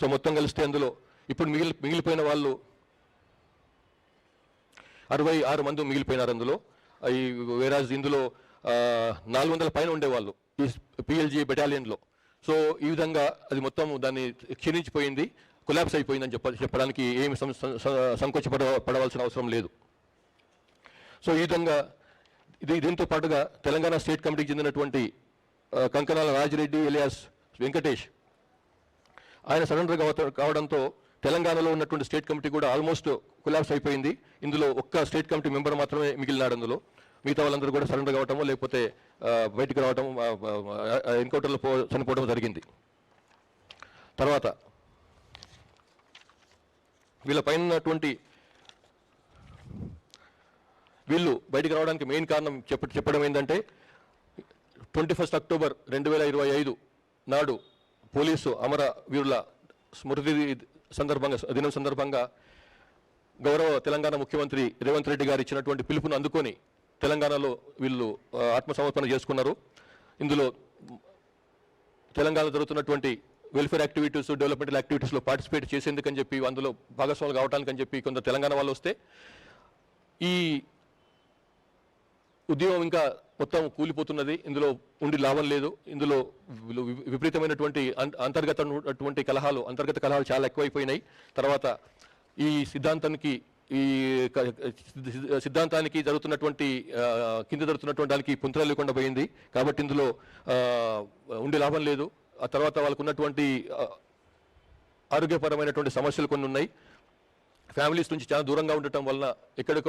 So మొత్తం కలిస్తే అందులో ఇప్పుడు మిగిలిపోయిన వాళ్ళు 66 మంది మిగిలిపోయినారు అందులో. ఈ వేరాజ్ ఇందులో 400 పైన ఉండేవాళ్ళు ఈ పిఎల్జీ బెటాలియన్లో. సో ఈ విధంగా అది మొత్తం దాన్ని క్షీణించిపోయింది, కొలాప్స్ అయిపోయిందని చెప్పడానికి ఏమి సంకోచపడవలసిన అవసరం లేదు. సో ఈ విధంగా దీంతో పాటుగా తెలంగాణ స్టేట్ కమిటీకి చెందినటువంటి కంకనాల రాజిరెడ్డి ఎలియాస్ వెంకటేష్ ఆయన సరెండర్ కావడంతో తెలంగాణలో ఉన్నటువంటి స్టేట్ కమిటీ కూడా ఆల్మోస్ట్ కొలాప్స్ అయిపోయింది. ఇందులో ఒక్క స్టేట్ కమిటీ మెంబర్ మాత్రమే మిగిలినాడు. అందులో మిగతా వాళ్ళందరూ కూడా సరెండర్ కావటమో లేకపోతే బయటికి రావటం, ఎన్కౌంటర్లో చనిపోవడం జరిగింది. తర్వాత వీళ్ళ పైన ఉన్నటువంటి వీళ్ళు బయటికి రావడానికి మెయిన్ కారణం చెప్పడం ఏంటంటే 21 అక్టోబర్ 2025 నాడు పోలీసు అమర వీరుల స్మృతి దినం సందర్భంగా గౌరవ తెలంగాణ ముఖ్యమంత్రి రేవంత్ రెడ్డి గారు ఇచ్చినటువంటి పిలుపును అందుకొని తెలంగాణలో వీళ్ళు ఆత్మసమర్పణ చేసుకున్నారు. ఇందులో తెలంగాణలో జరుగుతున్నటువంటి వెల్ఫేర్ యాక్టివిటీస్, డెవలప్మెంటల్ యాక్టివిటీస్లో పార్టిసిపేట్ చేసేందుకని చెప్పి, అందులో భాగస్వాములు కావడానికని చెప్పి కొంత తెలంగాణ వాళ్ళు వస్తే ఈ ఉద్యమం ఇంకా మొత్తం కూలిపోతున్నది. ఇందులో ఉండి లాభం లేదు. ఇందులో విపరీతమైనటువంటి అంతర్గత కలహాలు చాలా ఎక్కువైపోయినాయి. తర్వాత ఈ సిద్ధాంతానికి జరుగుతున్నటువంటి కింద జరుగుతున్నటువంటి దానికి పుంతలు లేకుండా పోయింది. కాబట్టి ఇందులో ఉండి లాభం లేదు. ఆ తర్వాత వాళ్ళకు ఉన్నటువంటి ఆరోగ్యపరమైనటువంటి సమస్యలు కొన్ని ఉన్నాయి. ఫ్యామిలీస్ నుంచి చాలా దూరంగా ఉండటం వలన ఎక్కడో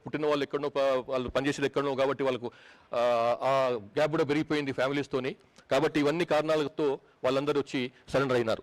పుట్టిన వాళ్ళు ఎక్కడో వాళ్ళు పనిచేసేది ఎక్కడో, కాబట్టి వాళ్ళకు ఆ గ్యాప్ కూడా పెరిగిపోయింది ఫ్యామిలీస్తోని. కాబట్టి ఇవన్నీ కారణాలతో వాళ్ళందరూ వచ్చి సరెండర్ అయినారు.